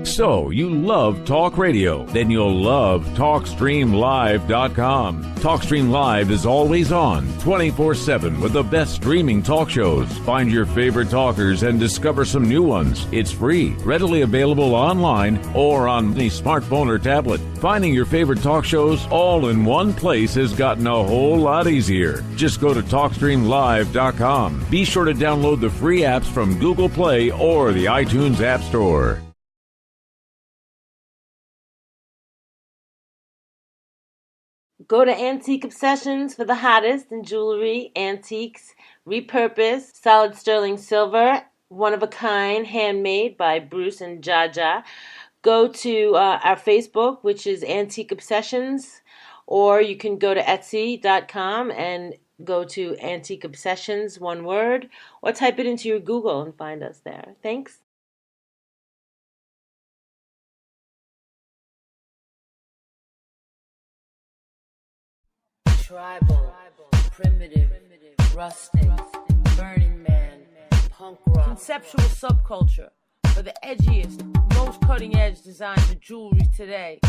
So, you love talk radio? Then you'll love TalkStreamLive.com. TalkStream Live is always on, 24/7 with the best streaming talk shows. Find your favorite talkers and discover some new ones. It's free, readily available online or on any smartphone or tablet. Finding your favorite talk shows all in one place has gotten a whole lot easier. Just go to TalkStreamLive.com. Be sure to download the free apps from Google Play or the iTunes App Store. Go to Antique Obsessions for the hottest in jewelry, antiques, repurposed, solid sterling silver, one-of-a-kind, handmade by Bruce and Jaja. Go to our Facebook, which is Antique Obsessions, or you can go to Etsy.com and go to Antique Obsessions, one word, or type it into your Google and find us there. Thanks. Tribal, primitive, rustic, Burning Man, punk rock. Conceptual subculture for the edgiest, most cutting-edge designs of jewelry today.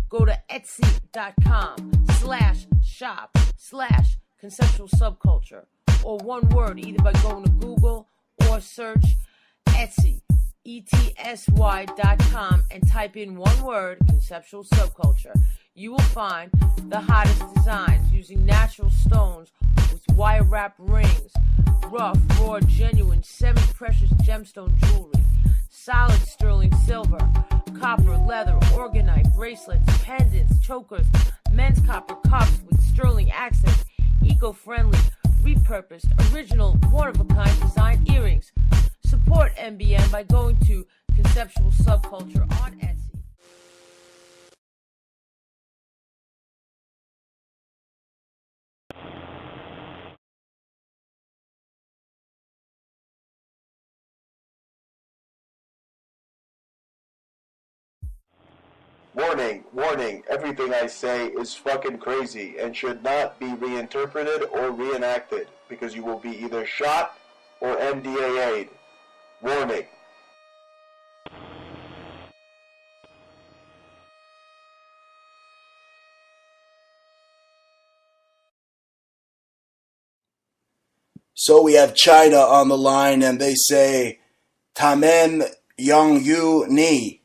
Go to Etsy.com/shop/conceptual subculture, or one word, either by going to Google or search Etsy, ETSY.com, and type in one word, conceptual subculture. You will find the hottest designs using natural stones with wire wrap rings, rough, raw, genuine, semi-precious gemstone jewelry, solid sterling silver, copper, leather, organite, bracelets, pendants, chokers, men's copper cups with sterling accents, eco-friendly, repurposed, original, one-of-a-kind design earrings. Support MBN by going to Conceptual Subculture on Etsy. Warning, warning, everything I say is fucking crazy and should not be reinterpreted or reenacted because you will be either shot or NDAA'd. Warning. So we have China on the line and they say, Tamen Yong Yu Ni.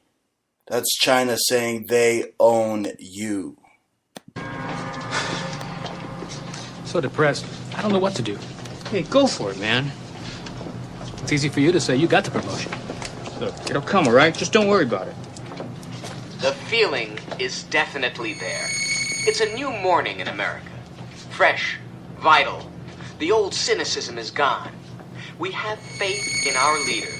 That's China saying they own you. So depressed. I don't know what to do. Hey, go for it, man. It's easy for you to say you got the promotion. Look, it'll come, all right? Just don't worry about it. The feeling is definitely there. It's a new morning in America. Fresh, vital. The old cynicism is gone. We have faith in our leaders.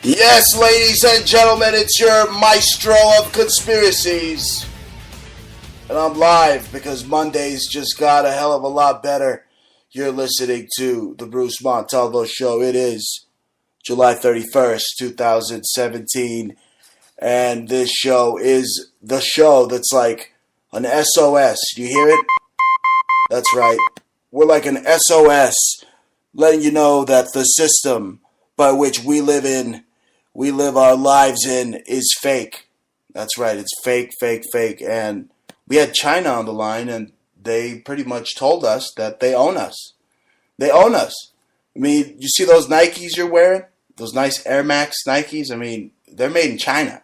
Yes, ladies and gentlemen, it's your maestro of conspiracies. And I'm live because Mondays just got a hell of a lot better. You're listening to the Bruce Montalvo Show. It is July 31st, 2017. And this show is the show that's like an SOS. Do you hear it? That's right. We're like an SOS, letting you know that the system by which we live our lives in is fake. That's right. It's fake, fake, fake. And we had China on the line, and they pretty much told us that they own us. They own us. I mean, you see those Nikes you're wearing? Those nice Air Max Nikes? I mean, they're made in China.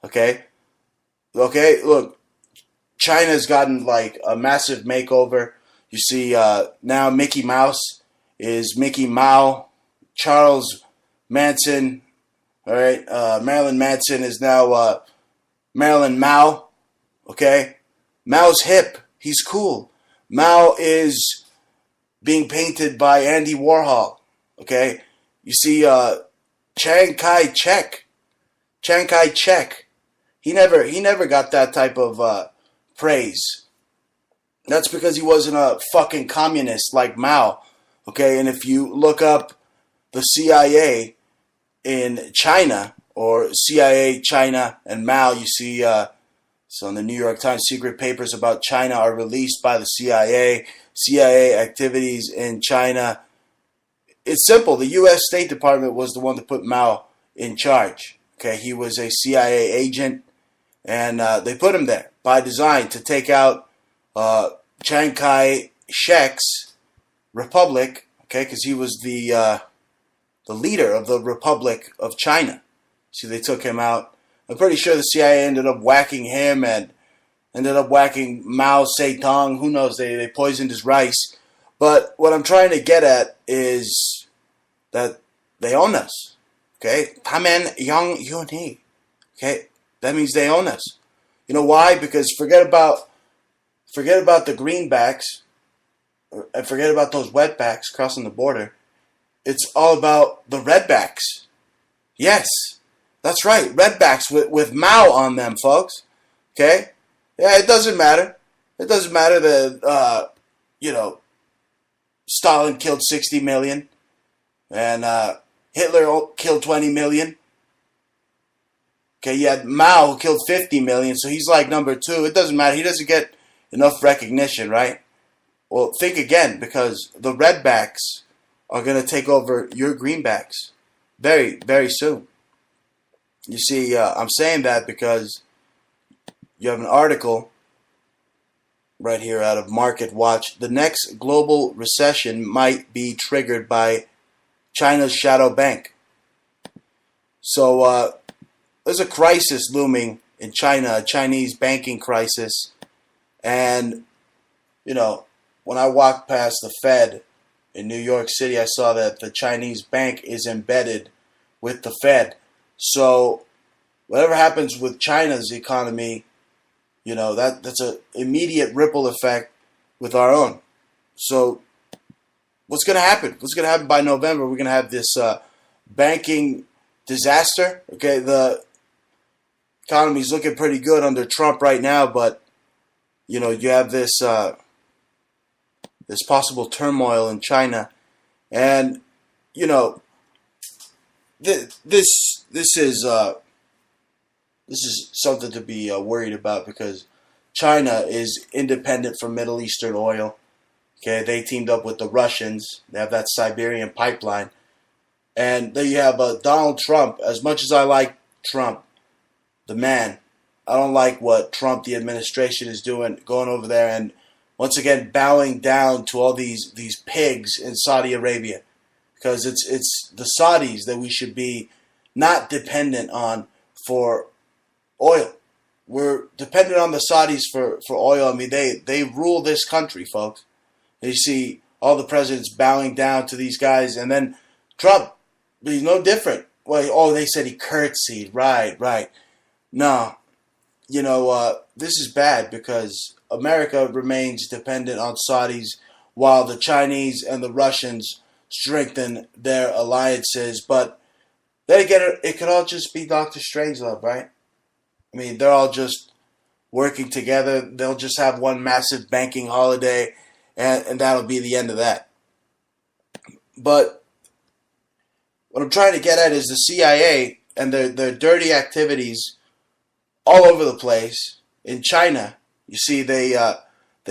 Okay? Okay? Look, China's gotten like a massive makeover. You see, now Mickey Mouse is Mickey Mao. Charles Manson, all right, Marilyn Manson is now Marilyn Mao. Okay? Mao's hip. He's cool. Mao is being painted by Andy Warhol. Okay? You see, Chiang Kai-shek. Chiang Kai-shek. He never got that type of praise. That's because he wasn't a fucking communist like Mao. Okay? And if you look up the CIA in China, or CIA, China, and Mao, you see, so in the New York Times, secret papers about China are released by the CIA. CIA activities in China. It's simple. The U.S. State Department was the one to put Mao in charge. Okay, he was a CIA agent, and they put him there by design to take out Chiang Kai-shek's republic. Okay, because he was the leader of the Republic of China. See, they took him out. I'm pretty sure the CIA ended up whacking him and ended up whacking Mao Zedong. Who knows? They poisoned his rice. But what I'm trying to get at is that they own us. Okay? Tamen Yang Yuni. Okay? That means they own us. You know why? Because forget about the greenbacks and forget about those wetbacks crossing the border. It's all about the redbacks. Yes, that's right. Redbacks with Mao on them, folks. Okay? Yeah, it doesn't matter. It doesn't matter that, Stalin killed 60 million and Hitler killed 20 million. Okay, you had Mao who killed 50 million, so he's like number 2. It doesn't matter. He doesn't get enough recognition, right? Well, think again, because the redbacks are going to take over your greenbacks very, very soon. You see, I'm saying that because you have an article right here out of Market Watch. The next global recession might be triggered by China's shadow bank. So there's a crisis looming in China, a Chinese banking crisis. And, when I walked past the Fed in New York City, I saw that the Chinese bank is embedded with the Fed. So whatever happens with China's economy, that's an immediate ripple effect with our own. So what's going to happen? What's going to happen by November? We're going to have this banking disaster. Okay, the economy's looking pretty good under Trump right now, but you have this possible turmoil in China, and this is something to be worried about, because China is independent from Middle Eastern oil. Okay, they teamed up with the Russians. They have that Siberian pipeline, and there you have Donald Trump. As much as I like Trump, the man, I don't like what Trump, the administration, is doing, going over there and once again bowing down to all these pigs in Saudi Arabia, because it's the Saudis that we should be not dependent on for oil. We're dependent on the Saudis for oil. I mean, they rule this country, folks. And you see all the presidents bowing down to these guys, and then Trump, he's no different. Well, they said he curtsied. Right. No. This is bad, because America remains dependent on Saudis while the Chinese and the Russians strengthen their alliances. But then again, it could all just be Dr. Strangelove, right? I mean, they're all just working together. They'll just have one massive banking holiday, and that'll be the end of that. But what I'm trying to get at is the CIA and their dirty activities all over the place. In China, you see, they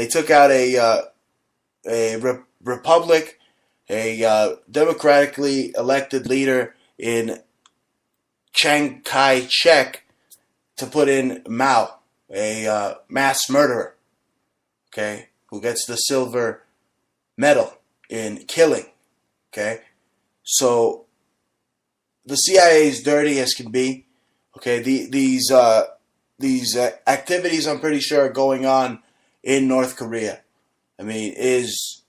took out a republic, a democratically elected leader in Chiang Kai-shek, to put in Mao, a mass murderer, okay, who gets the silver medal in killing, okay. So the CIA is dirty as can be, okay. These activities, I'm pretty sure, are going on in North Korea. I mean, is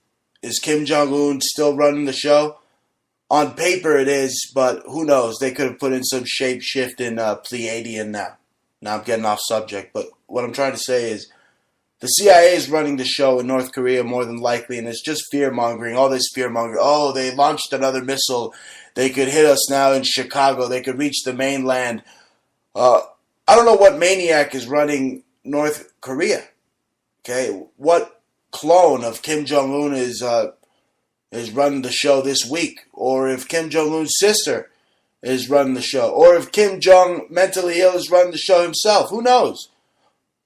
Kim Jong-un still running the show? On paper it is, but who knows? They could have put in some shape-shifting Pleiadian now. Now I'm getting off subject, but what I'm trying to say is the CIA is running the show in North Korea more than likely, and it's just fear-mongering, all this fear-mongering. Oh, they launched another missile. They could hit us now in Chicago. They could reach the mainland. I don't know what maniac is running North Korea. Okay, what clone of Kim Jong-un is running the show this week, or if Kim Jong-un's sister is running the show, or if Kim Jong mentally ill is running the show himself. Who knows?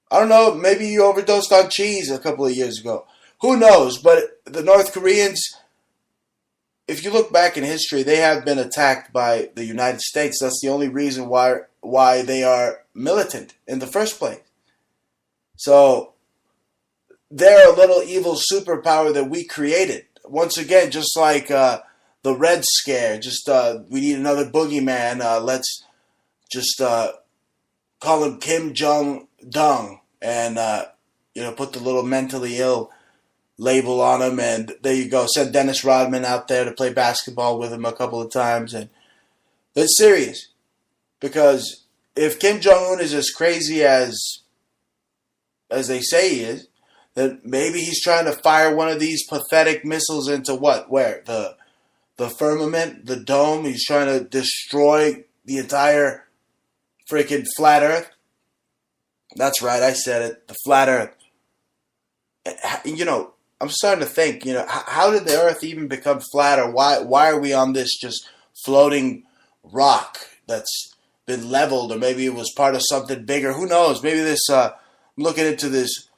I don't know. Maybe you overdosed on cheese a couple of years ago. Who knows? But the North Koreans, if you look back in history, they have been attacked by the United States. That's the only reason why they are militant in the first place. So they're a little evil superpower that we created. Once again, just like the Red Scare, we need another boogeyman. Let's just call him Kim Jong-dong and put the little mentally ill label on him, and there you go. Send Dennis Rodman out there to play basketball with him a couple of times, and it's serious. Because if Kim Jong-un is as crazy as they say he is, then maybe he's trying to fire one of these pathetic missiles into what? Where? The firmament? The dome? He's trying to destroy the entire freaking flat earth? That's right, I said it. The flat earth. I'm starting to think, how did the earth even become flat, or why are we on this just floating rock that's been leveled, or maybe it was part of something bigger? Who knows? Maybe this, I'm looking into this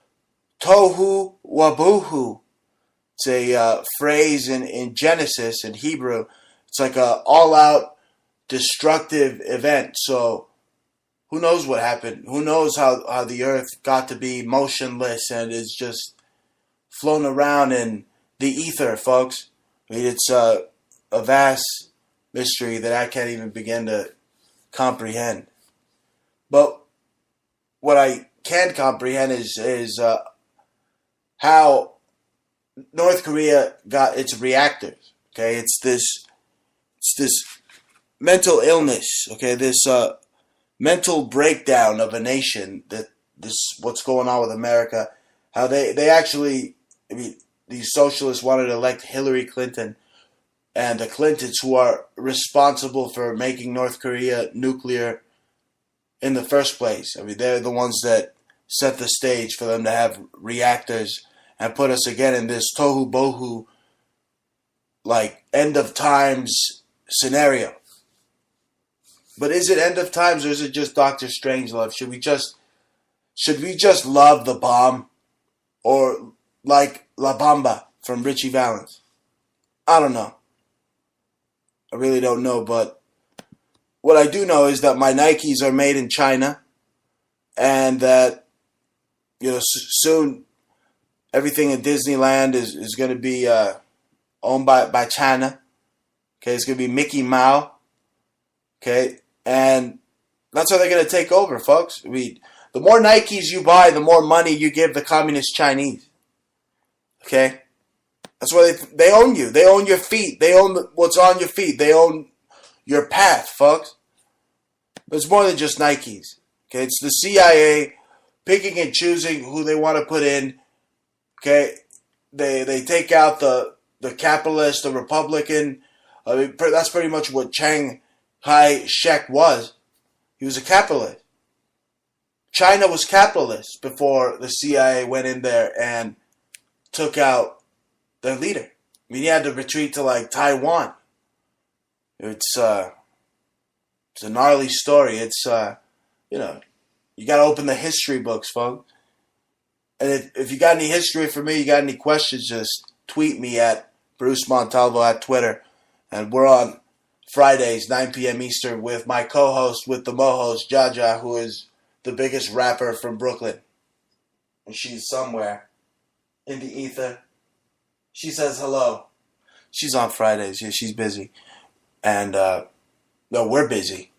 tohu wabohu. It's a phrase in Genesis, in Hebrew. It's like a all-out destructive event. So who knows what happened? Who knows how the earth got to be motionless and is just flown around in the ether, folks. I mean, it's a vast mystery that I can't even begin to comprehend. But what I can comprehend is how North Korea got its reactors. Okay, it's this mental illness. Okay, this mental breakdown of a nation. What's going on with America? How they actually, these socialists wanted to elect Hillary Clinton, and the Clintons, who are responsible for making North Korea nuclear in the first place. They're the ones that set the stage for them to have reactors and put us again in this tohu bohu, like end of times scenario. But is it end of times, or is it just Dr. Strangelove? Should we just love the bomb? Or like La Bamba from Richie Valens? I don't know. I really don't know, but what I do know is that my Nikes are made in China, and that soon everything in Disneyland is going to be owned by China. Okay, it's going to be Mickey Mouse. Okay, and that's how they're going to take over, folks. The more Nikes you buy, the more money you give the communist Chinese. Okay? That's why they own you. They own your feet. They own what's on your feet. They own your path, folks. It's more than just Nikes. Okay? It's the CIA picking and choosing who they want to put in. Okay? They take out the capitalist, the Republican. That's pretty much what Chiang Kai-shek was. He was a capitalist. China was capitalist before the CIA went in there and took out their leader. He had to retreat to like Taiwan. It's a gnarly story. It's you got to open the history books, folks. And if you got any history for me, you got any questions, just tweet me at Bruce Montalvo at Twitter. And we're on Fridays, 9 p.m. Eastern, with my co-host, with the mo-host, Jaja, who is the biggest rapper from Brooklyn. And she's somewhere in the ether. She says hello. She's on Fridays. Yeah, she's busy. And no, we're busy.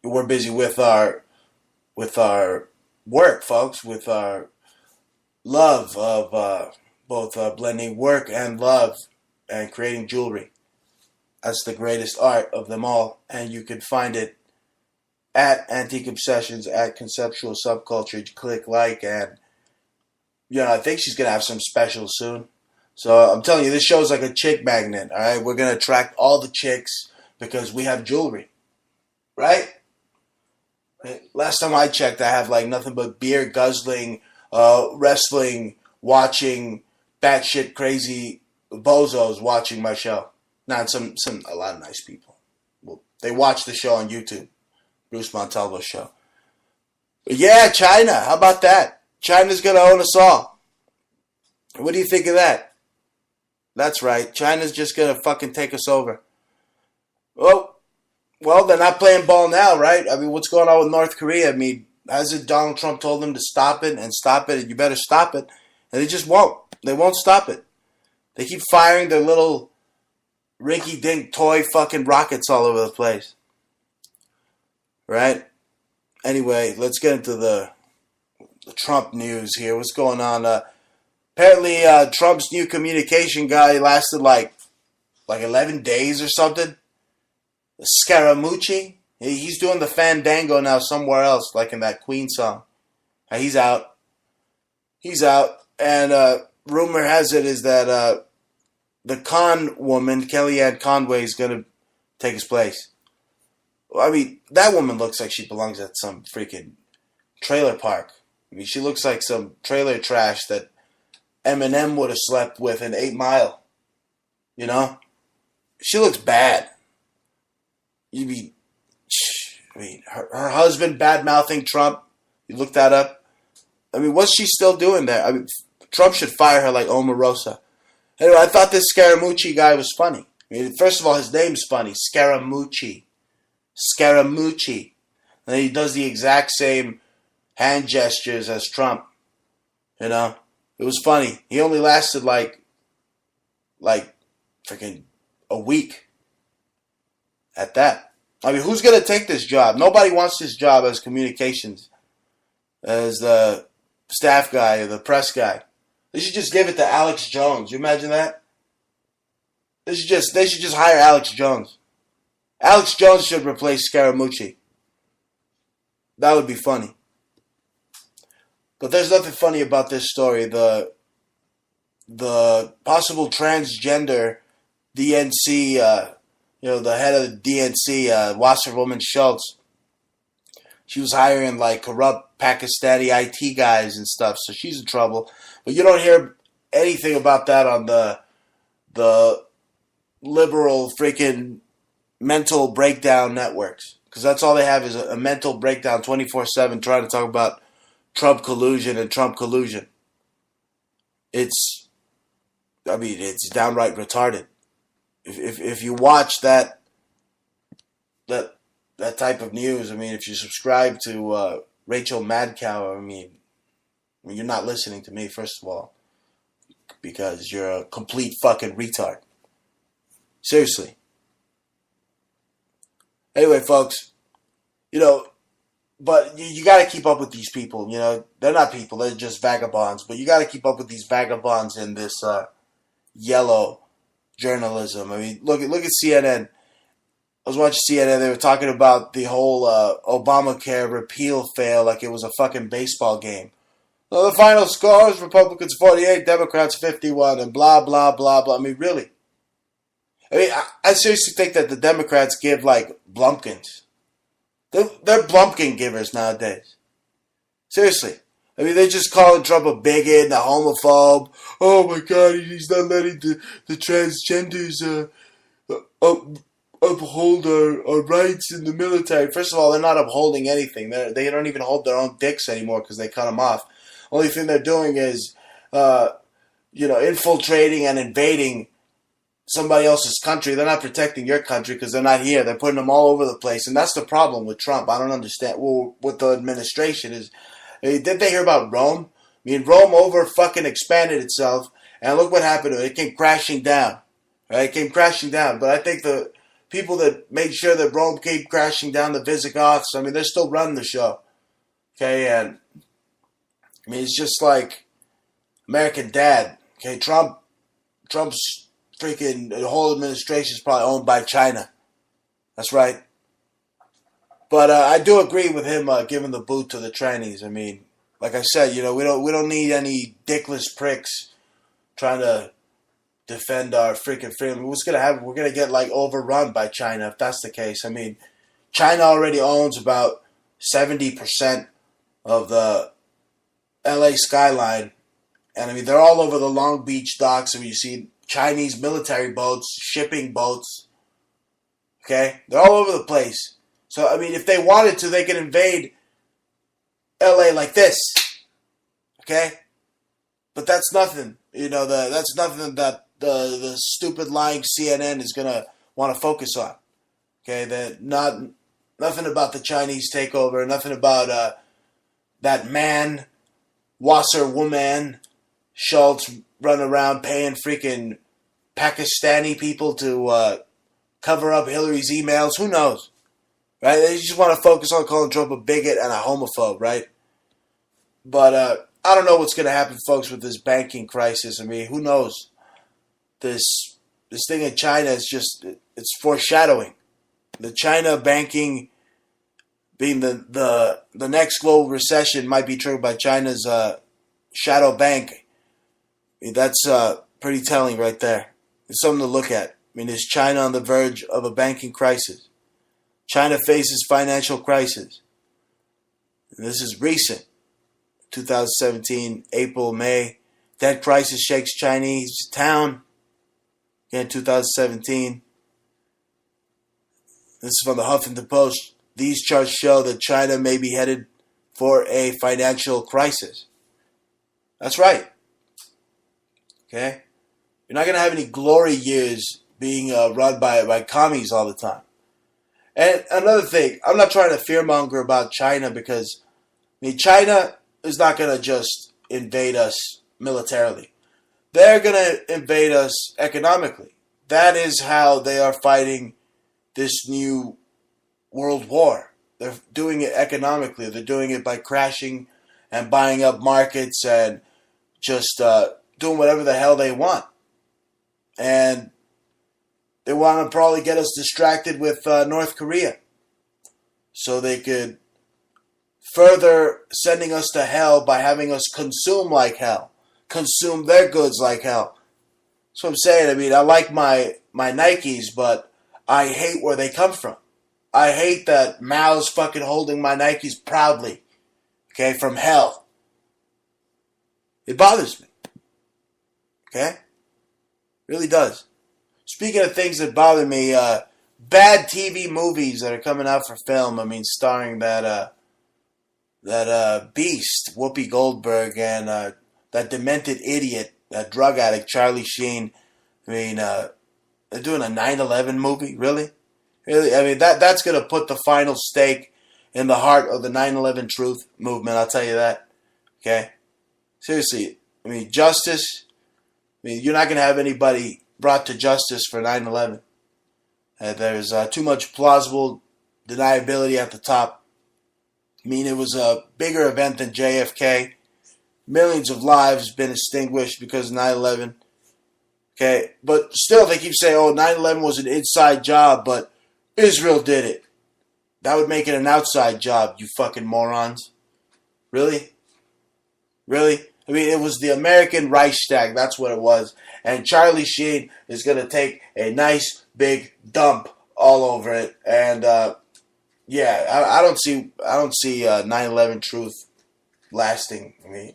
We're busy with our work, folks, with our love of both blending work and love and creating jewelry. That's the greatest art of them all, and you can find it at Antique Obsessions, at Conceptual Subculture. Click like, and I think she's gonna have some specials soon. So I'm telling you, this show's like a chick magnet. All right, we're gonna attract all the chicks because we have jewelry, right? Last time I checked, I have like nothing but beer guzzling, wrestling watching, batshit crazy bozos watching my show. Not a lot of nice people. Well, they watch the show on YouTube, Bruce Montalvo's show. But yeah, China. How about that? China's gonna own us all. What do you think of that? That's right. China's just gonna fucking take us over. Well, they're not playing ball now, right? I mean, what's going on with North Korea? I mean, hasn't Donald Trump told them to stop it, and you better stop it? And they just won't. They won't stop it. They keep firing their little rinky-dink toy fucking rockets all over the place. Right? Anyway, let's get into the Trump news here. What's going on? Apparently, Trump's new communication guy lasted like 11 days or something. Scaramucci. He's doing the Fandango now somewhere else, like in that Queen song. He's out. And rumor has it is that the con woman, Kellyanne Conway, is going to take his place. I mean, that woman looks like she belongs at some freaking trailer park. I mean, she looks like some trailer trash that Eminem would have slept with in 8 Mile. You know? She looks bad. Her husband bad-mouthing Trump. You look that up. I mean, what's she still doing there? I mean, Trump should fire her like Omarosa. Anyway, I thought this Scaramucci guy was funny. I mean, first of all, his name's funny. Scaramucci. And he does the exact same hand gestures as Trump. You know? It was funny. He only lasted like freaking a week. At that. I mean, who's going to take this job? Nobody wants this job as communications, as the staff guy or the press guy. They should just give it to Alex Jones. You imagine that? They should just hire Alex Jones. Alex Jones should replace Scaramucci. That would be funny. But there's nothing funny about this story. The possible transgender DNC, the head of the DNC, Wasserwoman Schultz, she was hiring like corrupt Pakistani IT guys and stuff, so she's in trouble. But you don't hear anything about that on the liberal freaking mental breakdown networks, because that's all they have is a mental breakdown 24/7 trying to talk about Trump collusion and Trump collusion. It's downright retarded. If you watch that type of news, I mean, if you subscribe to Rachel Madcow, I mean, you're not listening to me, first of all, because you're a complete fucking retard. Seriously. Anyway, folks, but you got to keep up with these people. They're not people; they're just vagabonds. But you got to keep up with these vagabonds in this yellow journalism. I mean, look at CNN. I was watching CNN. They were talking about the whole Obamacare repeal fail like it was a fucking baseball game. So the final score is Republicans 48, Democrats 51, and blah, blah, blah, blah. I mean, really. I mean, I seriously think that the Democrats give, like, Blumpkins. They're Blumpkin givers nowadays. Seriously. I mean, they're just calling Trump a bigot and a homophobe. Oh, my God, he's not letting the transgenders uphold our rights in the military. First of all, they're not upholding anything. They don't even hold their own dicks anymore because they cut them off. Only thing they're doing is, infiltrating and invading somebody else's country. They're not protecting your country because they're not here. They're putting them all over the place. And that's the problem with Trump. I don't understand. Well, with the administration is, did they hear about Rome? I mean, Rome over fucking expanded itself. And look what happened to it. It came crashing down. Right? It came crashing down. But I think the people that made sure that Rome came crashing down, the Visigoths, I mean, they're still running the show. Okay, and I mean, it's just like American Dad. Okay, Trump's freaking, the whole administration is probably owned by China. That's right. But I do agree with him giving the boot to the trannies. I mean, like I said, we don't need any dickless pricks trying to defend our freaking freedom. What's gonna happen? We're gonna get overrun by China if that's the case. I mean, China already owns about 70% of the LA skyline, and I mean they're all over the Long Beach docks. I mean, you see Chinese military boats, shipping boats. Okay, they're all over the place. So I mean, if they wanted to, they could invade LA like this. Okay, but that's nothing. That's nothing that the stupid lying CNN is gonna want to focus on. Okay, that nothing about the Chinese takeover. Nothing about that man, Wasserwoman, Schultz run around paying freaking Pakistani people to cover up Hillary's emails. Who knows? Right? They just want to focus on calling Trump a bigot and a homophobe, right? But I don't know what's going to happen, folks, with this banking crisis. I mean, who knows? This thing in China is it's foreshadowing. The China banking being the next global recession might be triggered by China's shadow bank. I mean, that's pretty telling right there. It's something to look at. I mean, is China on the verge of a banking crisis? China faces financial crisis. And this is recent. 2017, April, May. Debt crisis shakes Chinese town. Again, 2017. This is from the Huffington Post. These charts show that China may be headed for a financial crisis. That's right. Okay? You're not going to have any glory years being run by commies all the time. And another thing, I'm not trying to fearmonger about China because, I mean, China is not going to just invade us militarily. They're going to invade us economically. That is how they are fighting this new world war. They're doing it economically. They're doing it by crashing and buying up markets and just doing whatever the hell they want. And they want to probably get us distracted with North Korea so they could further sending us to hell by having us consume like hell, consume their goods like hell. That's what I'm saying. I mean, I like my Nikes, but I hate where they come from. I hate that Mao's fucking holding my Nikes proudly, okay, from hell. It bothers me, okay? Really does. Speaking of things that bother me, bad TV movies that are coming out for film. I mean, starring that beast, Whoopi Goldberg, and that demented idiot, that drug addict, Charlie Sheen. I mean, they're doing a 9/11 movie? Really? Really? I mean, that's going to put the final stake in the heart of the 9/11 truth movement, I'll tell you that. Okay? Seriously. I mean, justice. I mean, you're not going to have anybody brought to justice for 9/11. There's too much plausible deniability at the top. I mean, it was a bigger event than JFK. Millions of lives been extinguished because of 9/11. Okay, but still they keep saying, oh, 9/11 was an inside job, but Israel did it. That would make it an outside job, you fucking morons. Really? Really? I mean, it was the American Reichstag, that's what it was. And Charlie Sheen is going to take a nice big dump all over it. And, yeah, I don't see 9/11 truth lasting. I mean,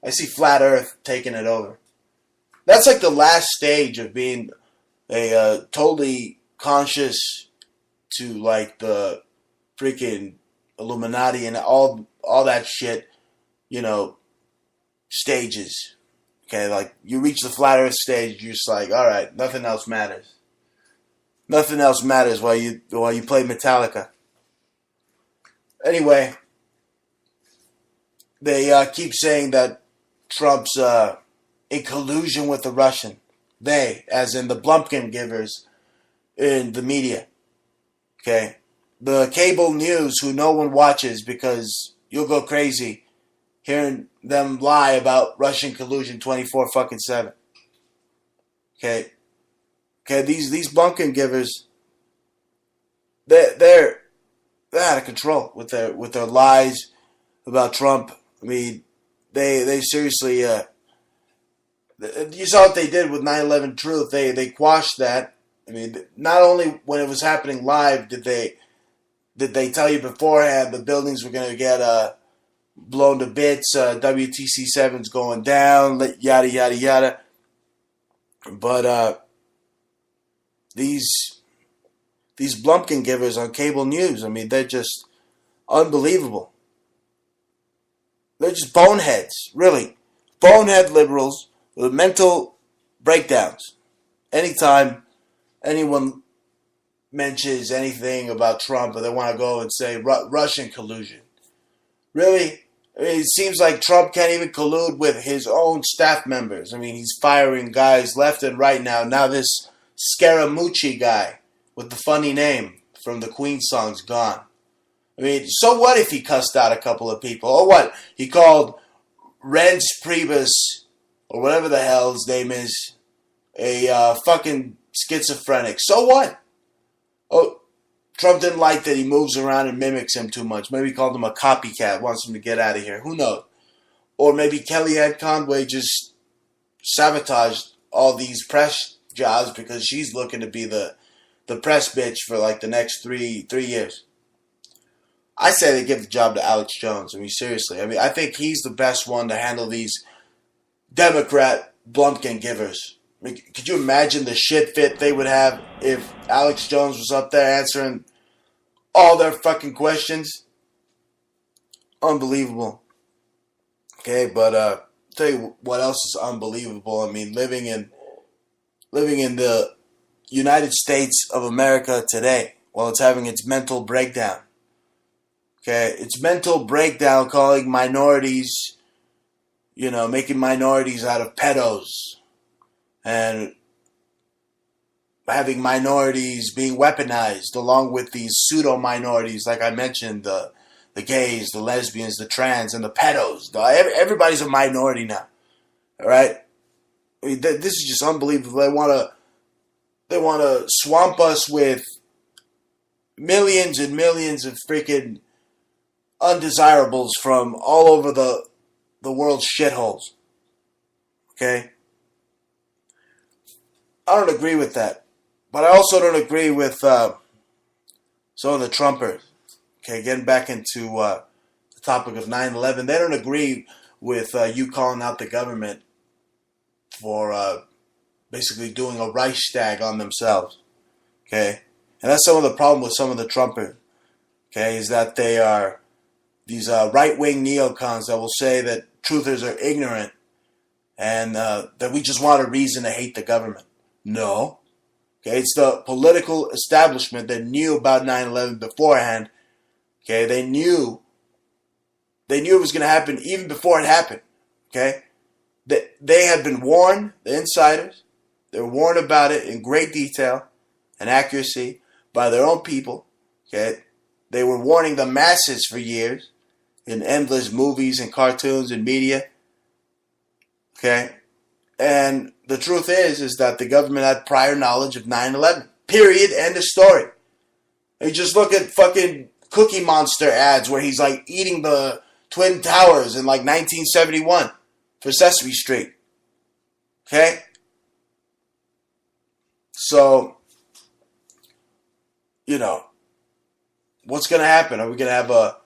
I see Flat Earth taking it over. That's like the last stage of being a totally conscious to like the freaking Illuminati and all that shit, stages. Okay, like you reach the Flat Earth stage, you're just like, all right, nothing else matters. Nothing else matters while you play Metallica. Anyway, they keep saying that Trump's in collusion with the Russian. They, as in the Blumpkin givers in the media. Okay? The cable news who no one watches because you'll go crazy hearing them lie about Russian collusion 24/7. Okay? Okay, these Blumpkin givers, they're they're out of control with their lies about Trump. I mean, they seriously. You saw what they did with 9/11 Truth. They quashed that. I mean, not only when it was happening live did they tell you beforehand the buildings were going to get blown to bits, WTC 7's going down, yada yada yada. But these Blumpkin givers on cable news, I mean, they're just unbelievable. They're just boneheads, really. Bonehead liberals with mental breakdowns. Anytime anyone mentions anything about Trump, or they want to go and say Russian collusion. Really? I mean, it seems like Trump can't even collude with his own staff members. I mean, he's firing guys left and right now. Now this Scaramucci guy with the funny name from the Queen song's gone. I mean, so what if he cussed out a couple of people? Or what? He called Reds Priebus, or whatever the hell his name is, a fucking schizophrenic. So what? Oh, Trump didn't like that he moves around and mimics him too much. Maybe he called him a copycat, wants him to get out of here. Who knows? Or maybe Kellyanne Conway just sabotaged all these press jobs because she's looking to be the press bitch for like the next three years. I say they give the job to Alex Jones. I mean, seriously. I mean, I think he's the best one to handle these Democrat Blumpkin givers. I mean, could you imagine the shit fit they would have if Alex Jones was up there answering all their fucking questions? Unbelievable. Okay, but I'll tell you what else is unbelievable. I mean, living in the United States of America today, while it's having its mental breakdown. Okay, its mental breakdown calling minorities, making minorities out of pedos. And having minorities being weaponized along with these pseudo-minorities, like I mentioned, the gays, the lesbians, the trans, and the pedos. Everybody's a minority now. All right? I mean, this is just unbelievable. They want to swamp us with millions and millions of freaking undesirables from all over the world's shitholes. Okay? I don't agree with that. But I also don't agree with some of the Trumpers. Okay, getting back into the topic of 9/11. They don't agree with you calling out the government for basically doing a Reichstag on themselves. Okay? And that's some of the problem with some of the Trumpers. Okay, is that they are these right-wing neocons that will say that truthers are ignorant and that we just want a reason to hate the government. No. Okay, it's the political establishment that knew about 9/11 beforehand. Okay, they knew it was going to happen even before it happened. Okay, they had been warned, the insiders. They were warned about it in great detail and accuracy by their own people. Okay, they were warning the masses for years in endless movies and cartoons and media. Okay, and the truth is that the government had prior knowledge of 9/11. Period. End of story. You just look at fucking Cookie Monster ads where he's like eating the Twin Towers in like 1971 for Sesame Street. Okay? So, what's going to happen? Are we going to have a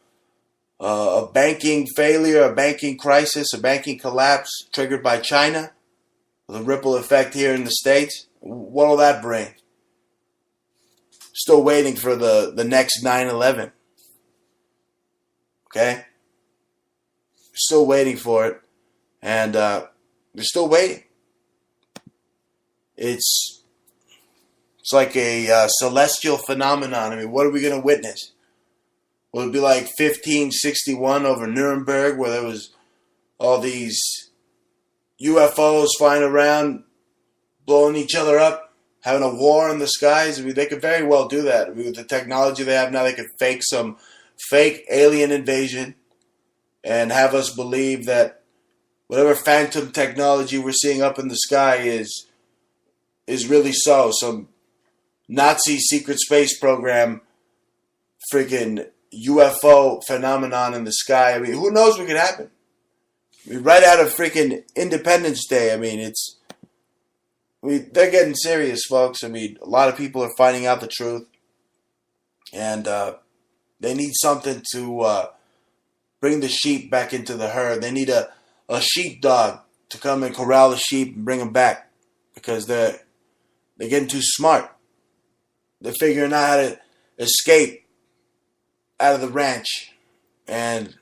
banking failure, a banking crisis, a banking collapse triggered by China? With a ripple effect here in the States? What will that bring? Still waiting for the next 9/11. Okay? Still waiting for it. And we're still waiting. It's like a celestial phenomenon. I mean, what are we going to witness? Will it be like 1561 over Nuremberg where there was all these UFOs flying around, blowing each other up, having a war in the skies? I mean, they could very well do that. I mean, with the technology they have now, they could fake some fake alien invasion and have us believe that whatever phantom technology we're seeing up in the sky is really so. Some Nazi secret space program freaking UFO phenomenon in the sky. I mean, who knows what could happen? I mean, right out of freaking Independence Day, I mean, they're getting serious, folks. I mean, a lot of people are finding out the truth, and they need something to bring the sheep back into the herd. They need a sheepdog to come and corral the sheep and bring them back, because they're getting too smart. They're figuring out how to escape out of the ranch, and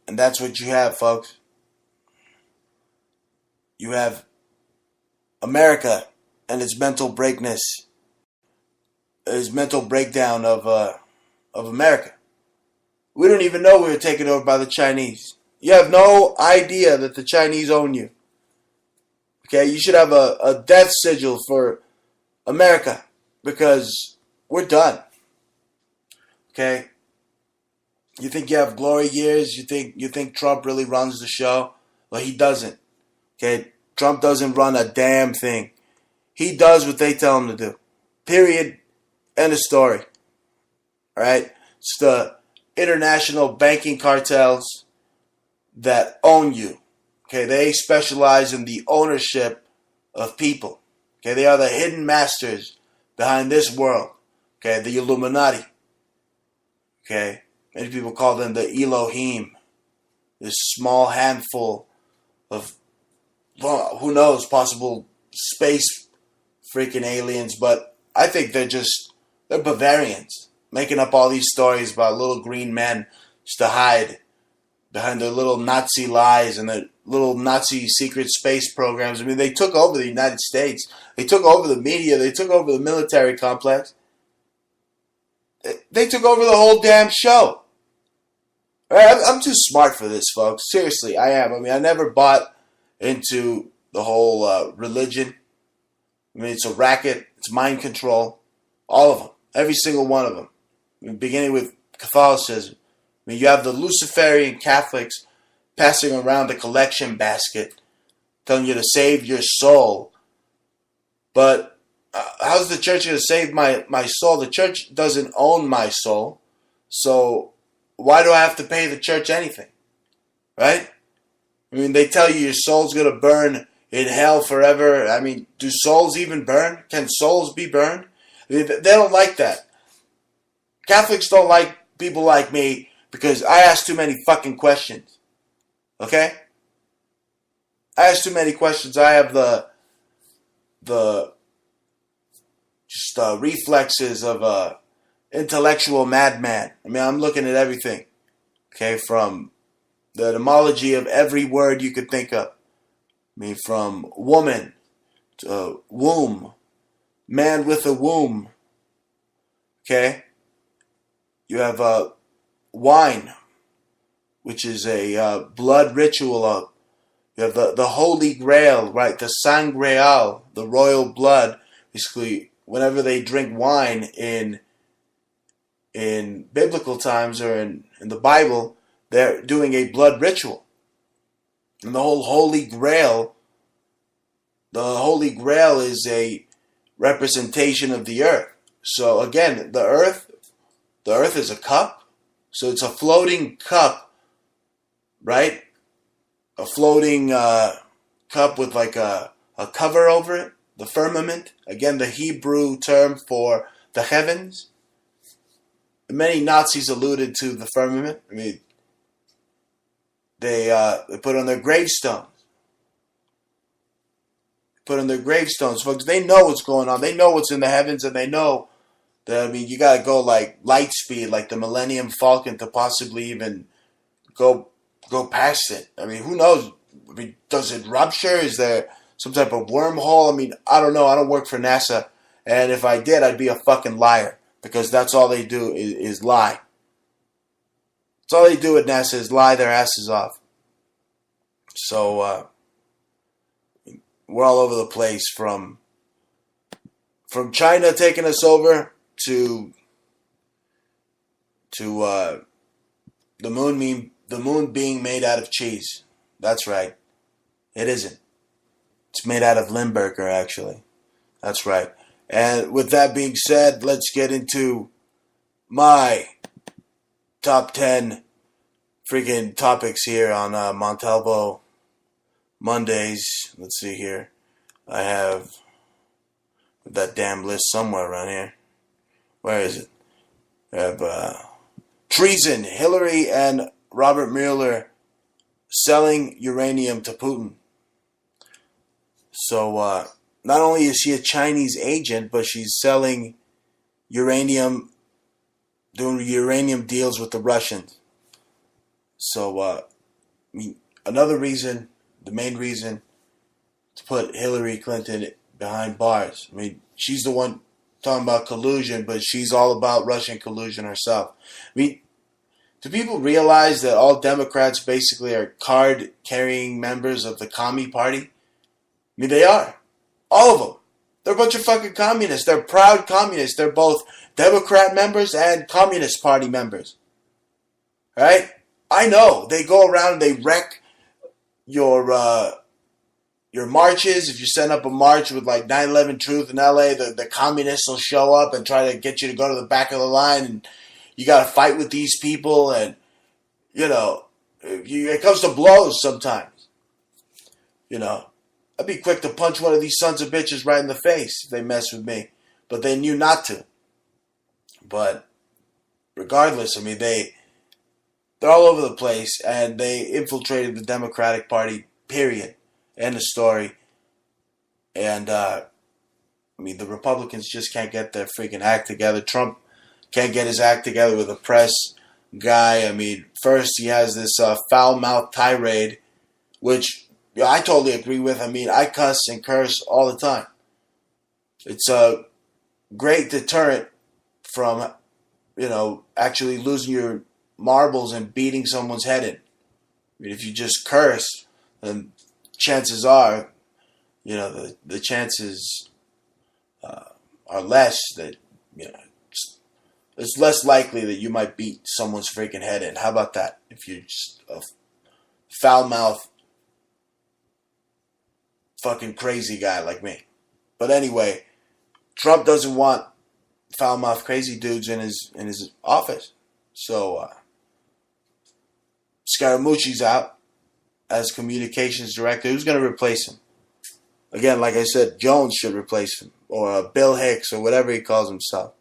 that's what you have, folks. You have America and its mental breakdown of America. We don't even know we were taken over by the Chinese. You have no idea that the Chinese own you. Okay, you should have a death sigil for America, because we're done. Okay, you think you have glory years? You think Trump really runs the show? Well, he doesn't. Okay, Trump doesn't run a damn thing. He does what they tell him to do. Period. End of story. All right, it's the international banking cartels that own you. Okay, they specialize in the ownership of people. Okay, they are the hidden masters behind this world. Okay, the Illuminati. Okay, many people call them the Elohim. This small handful of, well, who knows, possible space freaking aliens, but I think they're Bavarians, making up all these stories about little green men just to hide behind their little Nazi lies and their little Nazi secret space programs. I mean, they took over the United States. They took over the media. They took over the military complex. They took over the whole damn show. I'm too smart for this, folks. Seriously, I am. I mean, I never bought into the whole religion. I mean, it's a racket. It's mind control. All of them. Every single one of them. I mean, beginning with Catholicism. I mean, you have the Luciferian Catholics passing around a collection basket, telling you to save your soul. But how's the church going to save my soul? The church doesn't own my soul. So why do I have to pay the church anything? Right? I mean, they tell you your soul's going to burn in hell forever. I mean, do souls even burn? Can souls be burned? I mean, they don't like that. Catholics don't like people like me because I ask too many fucking questions. Okay? I ask too many questions. I have the reflexes of a intellectual madman. I mean, I'm looking at everything. Okay, from the etymology of every word you could think of. I mean, from woman to womb, man with a womb. Okay? You have wine, which is a blood ritual. You have the Holy Grail, right? The Sangreal, the royal blood. Basically, whenever they drink wine in biblical times or in the Bible, they're doing a blood ritual. And the whole Holy Grail is a representation of the earth. So again, the earth is a cup. So it's a floating cup, right? A floating cup with like a cover over it, the firmament. Again, the Hebrew term for the heavens. Many Nazis alluded to the firmament. I mean, they put on their gravestones. Folks. They know what's going on. They know what's in the heavens, and they know that, I mean, you got to go like light speed, like the Millennium Falcon, to possibly even go past it. I mean, who knows? I mean, does it rupture? Is there some type of wormhole? I mean, I don't know. I don't work for NASA, and if I did, I'd be a fucking liar, because that's all they do is lie. That's all they do at NASA is lie their asses off. So we're all over the place, from China taking us over to the moon being made out of cheese. That's right. It isn't. It's made out of Limburger, actually. That's right. And with that being said, let's get into my top 10 freaking topics here on Montalvo Mondays. Let's see here. I have that damn list somewhere around here. Where is it? I have treason. Hillary and Robert Mueller selling uranium to Putin. So not only is she a Chinese agent, but she's selling uranium, doing uranium deals with the Russians. So, I mean, another reason, the main reason to put Hillary Clinton behind bars. I mean, she's the one talking about collusion, but she's all about Russian collusion herself. I mean, do people realize that all Democrats basically are card-carrying members of the Commie Party? I mean, they are. All of them. They're a bunch of fucking communists. They're proud communists. They're both Democrat members and Communist Party members. Right? I know. They go around and they wreck your marches. If you send up a march with like 9/11 Truth in LA, the communists will show up and try to get you to go to the back of the line, and you got to fight with these people, and, you know, it comes to blows sometimes. You know, I'd be quick to punch one of these sons of bitches right in the face if they mess with me, but they knew not to. But regardless, I mean, they're all over the place, and they infiltrated the Democratic Party, period. End of story. And, I mean, the Republicans just can't get their freaking act together. Trump can't get his act together with a press guy. I mean, first he has this foul-mouthed tirade, which I totally agree with. I mean, I cuss and curse all the time. It's a great deterrent from, you know, actually losing your marbles and beating someone's head in. I mean, if you just curse, then chances are, you know, the chances are less that, you know, it's less likely that you might beat someone's freaking head in. How about that? If you're just a foul-mouthed, fucking crazy guy like me. But anyway, Trump doesn't want foul-mouthed crazy dudes in his office. So, Scaramucci's out as communications director. Who's going to replace him? Again, like I said, Jones should replace him. Or Bill Hicks, or whatever he calls himself.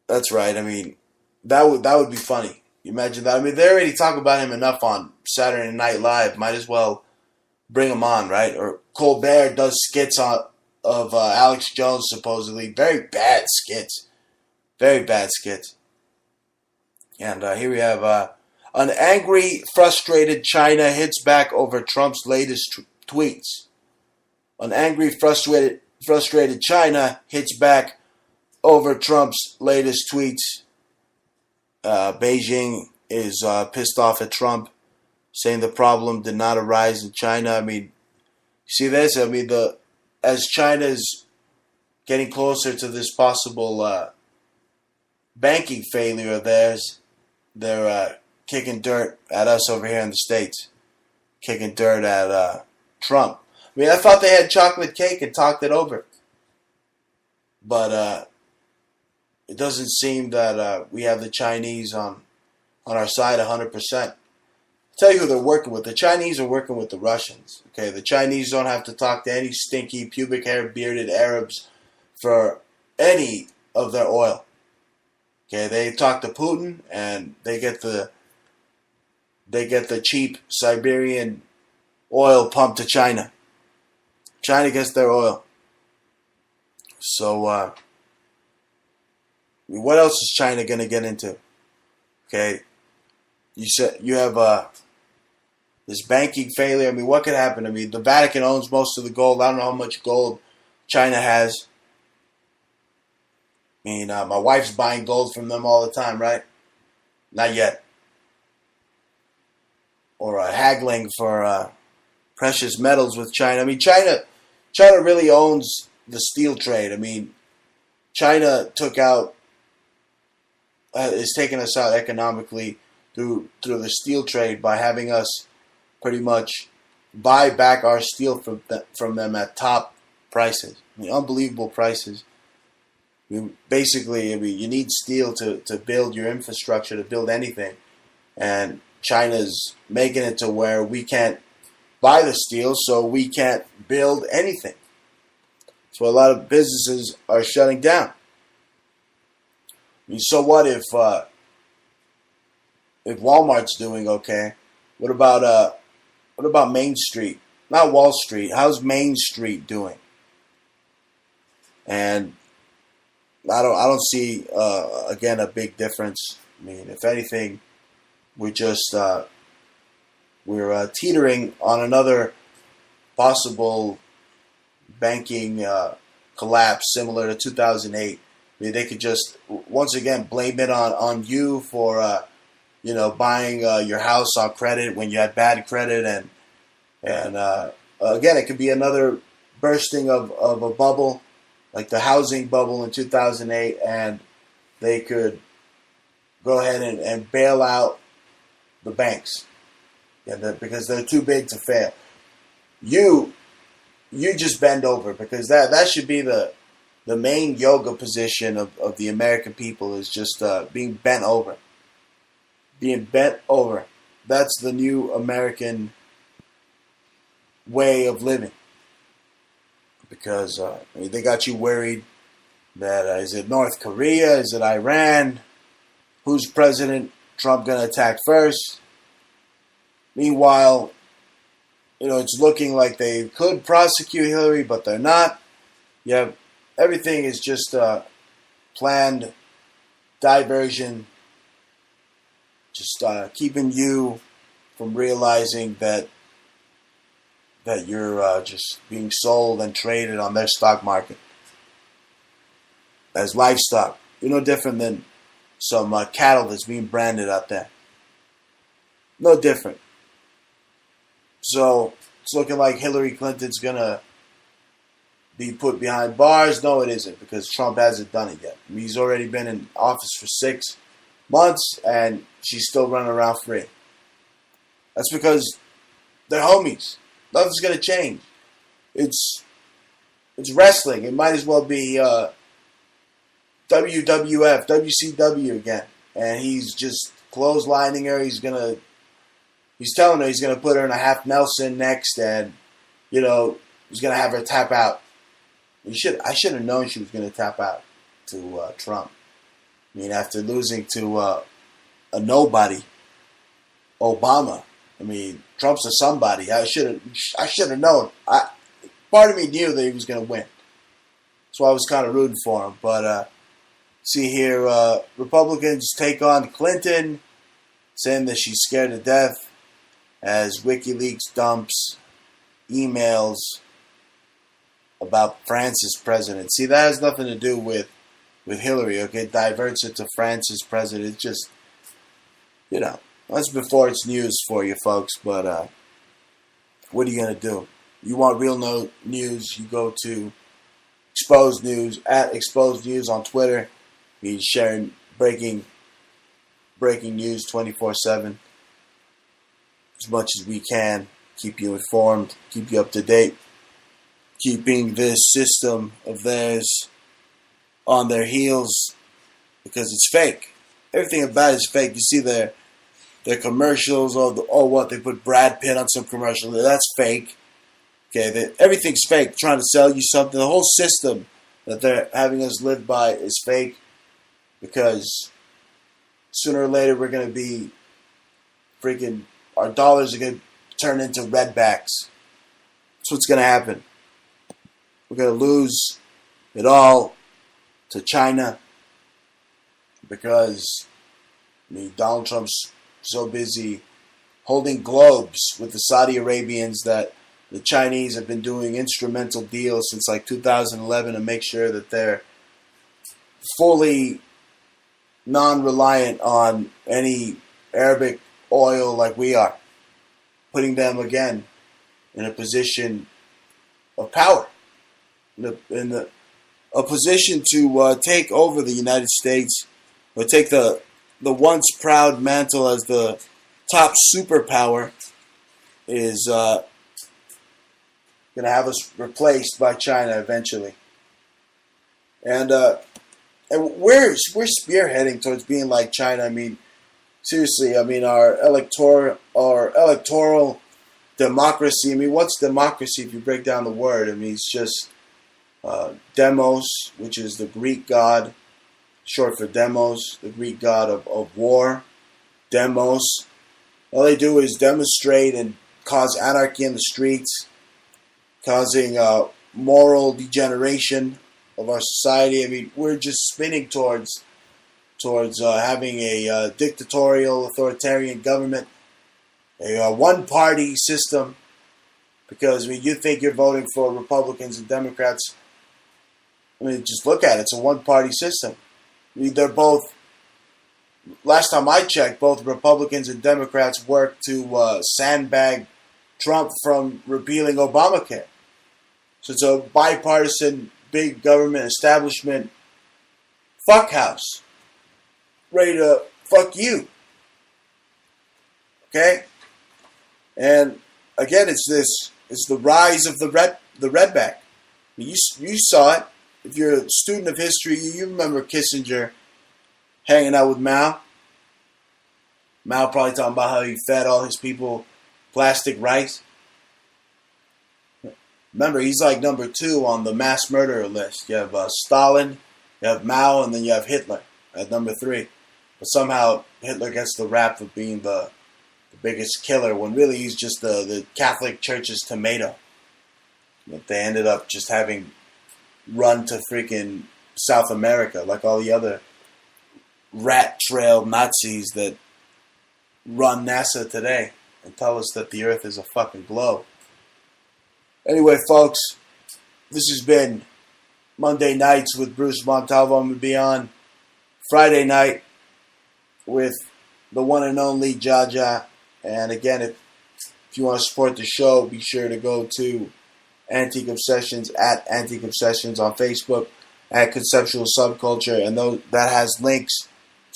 That's right. I mean, that would be funny. You imagine that? I mean, they already talk about him enough on Saturday Night Live. Might as well bring him on, right? Or Colbert does skits of Alex Jones, supposedly. Very bad skits. Very bad skits. And here we have an angry, frustrated China hits back over Trump's latest tweets. An angry, frustrated China hits back over Trump's latest tweets. Beijing is pissed off at Trump, saying the problem did not arise in China. I mean, see this? I mean, as China's getting closer to this possible banking failure of theirs, they're kicking dirt at us over here in the States. Kicking dirt at Trump. I mean, I thought they had chocolate cake and talked it over. But it doesn't seem that we have the Chinese on our side 100%. I'll tell you who they're working with. The Chinese are working with the Russians. Okay, the Chinese don't have to talk to any stinky, pubic hair, bearded Arabs for any of their oil. Okay, they talk to Putin, and they get the cheap Siberian oil pumped to China. China gets their oil. So, what else is China going to get into? Okay, you have this banking failure. I mean, what could happen? I mean, the Vatican owns most of the gold. I don't know how much gold China has. I mean, my wife's buying gold from them all the time, right? Not yet. Or haggling for precious metals with China. I mean, China really owns the steel trade. I mean, China is taking us out economically through the steel trade by having us pretty much buy back our steel from them at top prices. I mean, unbelievable prices. Basically, you need steel to build your infrastructure, to build anything. And China's making it to where we can't buy the steel, so we can't build anything. So a lot of businesses are shutting down. So what if Walmart's doing okay? What about Main Street? Not Wall Street. How's Main Street doing? And I don't see again a big difference. I mean, if anything, we're just we're teetering on another possible banking collapse similar to 2008. I mean, they could just once again blame it on you for buying your house on credit when you had bad credit, and again it could be another bursting of a bubble like the housing bubble in 2008, and they could go ahead and bail out the banks because they're too big to fail. You just bend over, because that should be the main yoga position of the American people, is just being bent over. Being bent over. That's the new American way of living. Because they got you worried that is it North Korea? Is it Iran? Who's President Trump going to attack first? Meanwhile, it's looking like they could prosecute Hillary, but they're not. Everything is just planned diversion, just keeping you from realizing that you're just being sold and traded on their stock market as livestock. You're no different than some cattle that's being branded out there. No different. So it's looking like Hillary Clinton's going to be put behind bars. No, it isn't, because Trump hasn't done it yet. I mean, he's already been in office for 6 months, and she's still running around free. That's because they're homies. Nothing's going to change. It's wrestling. It might as well be WWF, WCW again. And he's just clotheslining her. He's telling her he's going to put her in a half Nelson next, and, he's going to have her tap out. I should have known she was going to tap out to Trump. I mean, after losing to a nobody, Obama. I mean, Trump's a somebody. I should have known. Part of me knew that he was going to win, so I was kind of rooting for him. But see here, Republicans take on Clinton, saying that she's scared to death, as WikiLeaks dumps emails about France's president. See, that has nothing to do with Hillary. Okay, diverts it to France's president. It's just, that's before it's news for you folks. But what are you going to do? You want real news, you go to Exposed News, at Exposed News on Twitter. He's sharing breaking news 24/7. As much as we can, keep you informed, keep you up to date, keeping this system of theirs on their heels, because it's fake. Everything about it is fake. You see their commercials, or they put Brad Pitt on some commercial. That's fake. Okay, everything's fake. Trying to sell you something. The whole system that they're having us live by is fake, because sooner or later we're going to be freaking, our dollars are going to turn into redbacks. That's what's going to happen. We're going to lose it all to China, because Donald Trump's so busy holding globes with the Saudi Arabians that the Chinese have been doing instrumental deals since like 2011 to make sure that they're fully non-reliant on any Arabic oil like we are, putting them again in a position of power, in a position to take over the United States, or take the once proud mantle as the top superpower, is going to have us replaced by China eventually. And And we're spearheading towards being like China. I mean, seriously, I mean, our electoral democracy. I mean, what's democracy if you break down the word? I mean, it's just demos, which is the Greek god, short for demos, the Greek god of war. Demos. All they do is demonstrate and cause anarchy in the streets, causing moral degeneration of our society. I mean, we're just spinning towards having a dictatorial, authoritarian government, a one-party system. Because when you think you're voting for Republicans and Democrats, I mean, just look at it. It's a one-party system. I mean, they're both. Last time I checked, both Republicans and Democrats worked to sandbag Trump from repealing Obamacare. So it's a bipartisan, big government establishment fuckhouse. Ready to fuck you. Okay? And again, it's the rise of the Redback. You saw it. If you're a student of history, you remember Kissinger hanging out with Mao. Mao probably talking about how he fed all his people plastic rice. Remember, he's like number 2 on the mass murderer list. You have Stalin, you have Mao, and then you have Hitler at number 3. But somehow Hitler gets the rap of being the biggest killer when really he's just the Catholic Church's tomato. But they ended up just having run to freaking South America like all the other rat trail Nazis that run NASA today and tell us that the Earth is a fucking globe. Anyway, folks, this has been Monday Nights with Bruce Montalvo. I'm going to be on Friday night with the one and only Jaja. And again, if you want to support the show, be sure to go to Antique Obsessions at Antique Obsessions on Facebook, at Conceptual Subculture, and that has links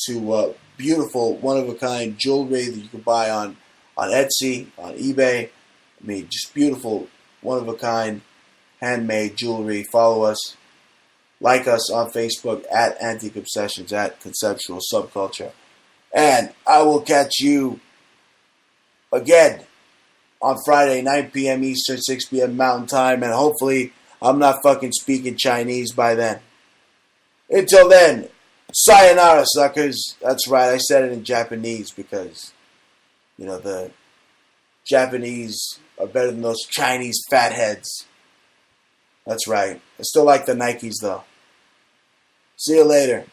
to beautiful, one-of-a-kind jewelry that you can buy on Etsy, on eBay. I mean, just beautiful, one-of-a-kind, handmade jewelry. Follow us. Like us on Facebook at Antique Obsessions, at Conceptual Subculture. And I will catch you again on Friday, 9 p.m. Eastern, 6 p.m. Mountain Time. And hopefully I'm not fucking speaking Chinese by then. Until then, sayonara, suckers. That's right, I said it in Japanese because, you know, the Japanese are better than those Chinese fatheads. That's right. I still like the Nikes, though. See you later.